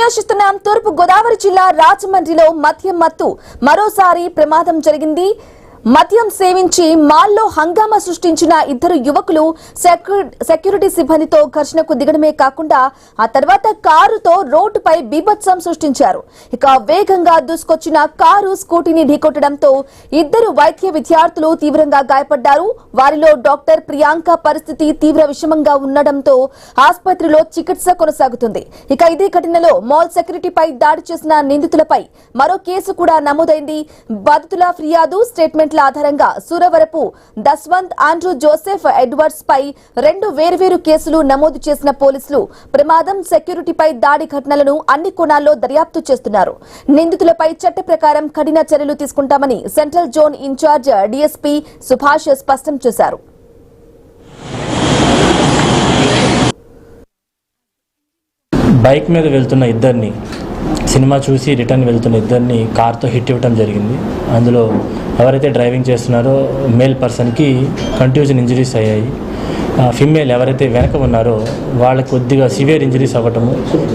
News చూస్తున్నాం. తూర్పు గోదావరి జిల్లా రాజమండ్రిలో మద్యం మత్తు మరోసారి ప్రమాదం జరిగింది. మద్యం సేవించి మాల్లో హంగామా సృష్టించిన ఇద్దరు యువకులు సెక్యూరిటీ సిబ్బందితో ఘర్షణకు దిగడమే కాకుండా ఆ తర్వాత కారుతో రోడ్డుపై బీభత్సం సృష్టించారు. ఇక వేగంగా దూసుకొచ్చిన కారు స్కూటీని ఢీకొట్టడంతో ఇద్దరు వైద్య విద్యార్థులు తీవ్రంగా గాయపడ్డారు. వారిలో డాక్టర్ ప్రియాంక పరిస్థితి తీవ్ర విషమంగా ఉండడంతో ఆసుపత్రిలో చికిత్స కొనసాగుతుంది. ఇక ఇదే ఘటనలో మాల్ సెక్యూరిటీపై దాడి చేసిన నిందితులపై మరో కేసు కూడా నమోదైంది. బాధితుల ఫిర్యాదు స్టేట్మెంట్ ఆధారంగా Suravarapu Daswanth Andrew Joseph Edwards పై 2 వేర్వేరు కేసులు నమోదు చేసిన పోలీసులు ప్రమాదం సెక్యూరిటీపై దాడి ఘటనలను అన్ని కోణాల్లో దర్యాప్తు చేస్తున్నారు. నిందితులపై చట్ట ప్రకారం కఠిన చర్యలు తీసుకుంటామని central zone in charge DSP Subhash స్పష్టం చేశారు. బైక్ మీద వెళ్తున్న ఇద్దరిని సినిమా చూసి రిటర్న్ వెళ్తున్న ఇద్దరిని కార్తో హిట్ ఇవ్వడం జరిగింది. అందులో ఎవరైతే డ్రైవింగ్ చేస్తున్నారో మేల్ పర్సన్కి కంట్యూజన్ ఇంజరీస్ అయ్యాయి. ఫిమేల్ ఎవరైతే వెనక ఉన్నారో వాళ్ళకి కొద్దిగా సివియర్ ఇంజరీస్ అవ్వటము,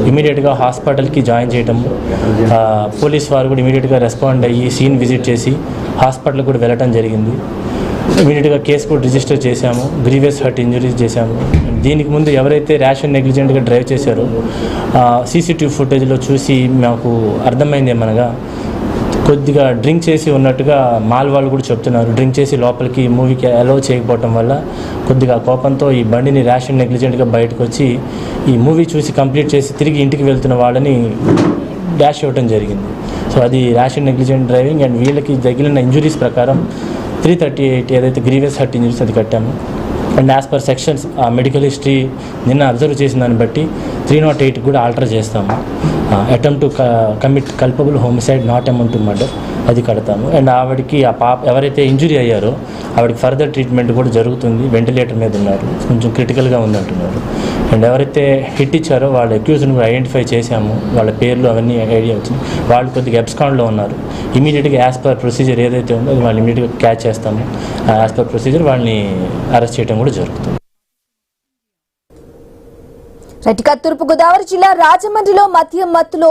ఇమీడియట్గా హాస్పిటల్కి జాయిన్ చేయటము. పోలీస్ వారు కూడా ఇమీడియట్గా రెస్పాండ్ అయ్యి సీన్ విజిట్ చేసి హాస్పిటల్ కూడా వెళ్ళటం జరిగింది. ఇమీడియట్గా కేసు కూడా రిజిస్టర్ చేశాము. గ్రీవియస్ హర్ట్ ఇంజరీస్ చేశాము. దీనికి ముందు ఎవరైతే ర్యాష్ అండ్ నెగ్లిజెంట్గా డ్రైవ్ చేశారో సీసీటీవీ ఫుటేజ్లో చూసి మాకు అర్థమైంది ఏమనగా కొద్దిగా డ్రింక్ చేసి ఉన్నట్టుగా మాల్ వాళ్ళు కూడా చెప్తున్నారు. డ్రింక్ చేసి లోపలికి మూవీకి అలౌ చేయకపోవటం వల్ల కొద్దిగా కోపంతో ఈ బండిని ర్యాష్ అండ్ నెగ్లిజెంట్గా బయటకు వచ్చి ఈ మూవీ చూసి కంప్లీట్ చేసి తిరిగి ఇంటికి వెళ్తున్న వాళ్ళని డాష్ ఇవ్వడం జరిగింది. సో అది rash and negligent driving. And వీళ్ళకి తగిలిన ఇంజురీస్ ప్రకారం 338 ఏదైతే గ్రీవియస్ హర్ట్ ఇంజరీస్ అది కట్టాము. అండ్ యాజ్ పర్ సెక్షన్స్ ఆ మెడికల్ హిస్టరీ నిన్న అబ్జర్వ్ చేసిన దాన్ని బట్టి 308 కూడా ఆల్టర్ చేస్తాము. Attempt to commit culpable homicide not amount to murder అది కడతాము. అండ్ ఆవిడకి ఆ పాప ఎవరైతే ఇంజురీ అయ్యారో ఆవిడకి ఫర్దర్ ట్రీట్మెంట్ కూడా జరుగుతుంది. వెంటిలేటర్ మీద ఉన్నారు, కొంచెం క్రిటికల్గా ఉందంటున్నారు. అండ్ ఎవరైతే హిట్ ఇచ్చారో వాళ్ళ అక్యూజ్ని కూడా ఐడెంటిఫై చేశాము. వాళ్ళ పేర్లు అవన్నీ ఐడియా వచ్చింది. వాళ్ళు కొద్దిగా అబ్స్కాండ్లో ఉన్నారు. ఇమీడియట్గా యాజ్ పర్ ప్రొసీజర్ ఏదైతే ఉందో అది వాళ్ళు ఇమీడియట్గా క్యాచ్ చేస్తాము. యాజ్ పర్ ప్రొసీజర్ వాళ్ళని అరెస్ట్ చేయడం కూడా జరుగుతుంది. తూర్పు గోదావరి జిల్లా రాజమండ్రిలో మద్యం మత్తులో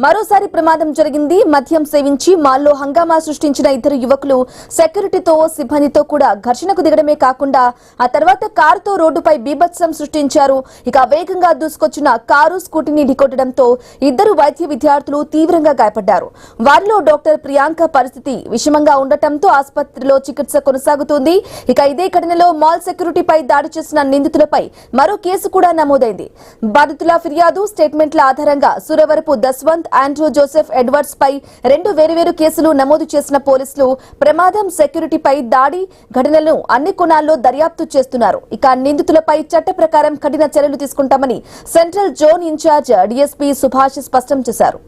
మరోసారి ప్రమాదం జరిగింది. మద్యం సేవించి మాల్లో హంగామా సృష్టించిన ఇద్దరు యువకులు సెక్యూరిటీతో సిబ్బందితో కూడా ఘర్షణకు దిగడమే కాకుండా ఆ తర్వాత కారుతో రోడ్డుపై బీభత్సం సృష్టించారు. ఇక వేగంగా దూసుకొచ్చిన కారు స్కూటీని ఢీకొట్టడంతో ఇద్దరు వైద్య విద్యార్థులు తీవ్రంగా గాయపడ్డారు. వారిలో డాక్టర్ ప్రియాంక పరిస్థితి విషమంగా ఉండటంతో ఆసుపత్రిలో చికిత్స కొనసాగుతుంది. ఇక ఇదే ఘటనలో మాల్ సెక్యూరిటీపై దాడి చేసిన నిందితులపై మరో కేసు కూడా నమోదైంది. బాధితుల ఫిర్యాదు స్టేట్మెంట్ల ఆధారంగా Suravarapu Daswanth Andrew Joseph Edwards పై 2 వేర్వేరు కేసులు నమోదు చేసిన పోలీసులు ప్రమాదం సెక్యూరిటీపై దాడి ఘటనలను అన్ని కోణాల్లో దర్యాప్తు చేస్తున్నారు. ఇక నిందితులపై చట్ట ప్రకారం కఠిన చర్యలు తీసుకుంటామని central zone in charge DSP Subhash స్పష్టం చేశారు.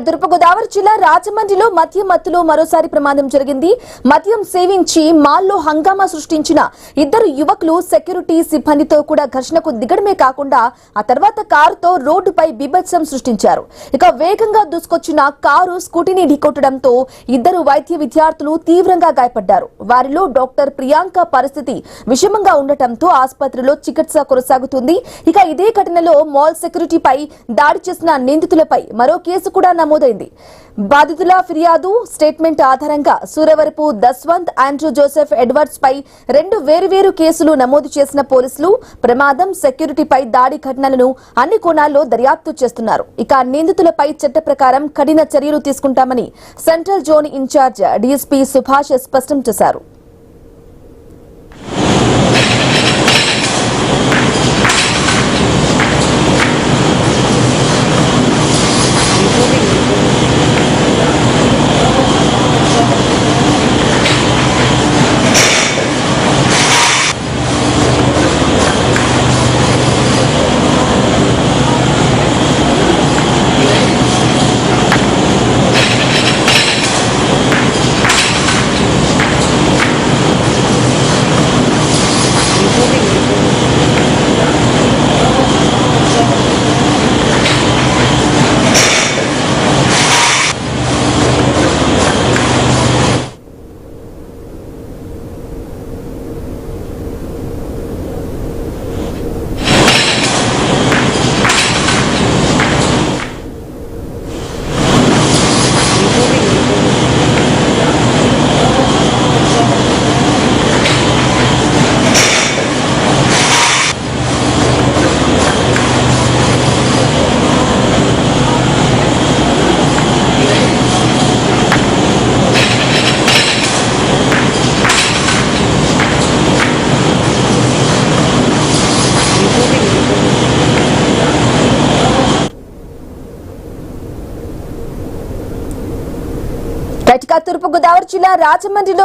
తూర్పు గోదావరి జిల్లా రాజమండ్రిలో మద్యం మత్తులో మరోసారి ప్రమాదం జరిగింది. మద్యం సేవించి మాల్లో హంగామా సృష్టించిన ఇద్దరు యువకులు సెక్యూరిటీ సిబ్బందితో కూడా ఘర్షణకు దిగడమే కాకుండా ఆ తర్వాత కారుతో రోడ్డుపై బీభత్సం సృష్టించారు. ఇక వేగంగా దూసుకొచ్చిన కారు స్కూటీని ఢీకొట్టడంతో ఇద్దరు వైద్య విద్యార్థులు తీవ్రంగా గాయపడ్డారు. వారిలో డాక్టర్ ప్రియాంక పరిస్థితి విషమంగా ఉండటంతో ఆసుపత్రిలో చికిత్స కొనసాగుతుంది. ఇక ఇదే ఘటనలో మాల్ సెక్యూరిటీపై దాడి చేసిన నిందితులపై మరో కేసు కూడా నమోదైంది. బాధితుల ఫిర్యాదు స్టేట్మెంట్ ఆధారంగా Suravarapu Daswanth Andrew Joseph Edwards పై 2 వేర్వేరు కేసులు నమోదు చేసిన పోలీసులు ప్రమాదం సెక్యూరిటీపై దాడి ఘటనలను అన్ని కోణాల్లో దర్యాప్తు చేస్తున్నారు. ఇక నిందితులపై చట్ట ప్రకారం కఠిన చర్యలు తీసుకుంటామని central zone in charge DSP Subhash స్పష్టం చేశారు. రైట్ గా తూర్పు గోదావరి జిల్లా రాజమండ్రిలో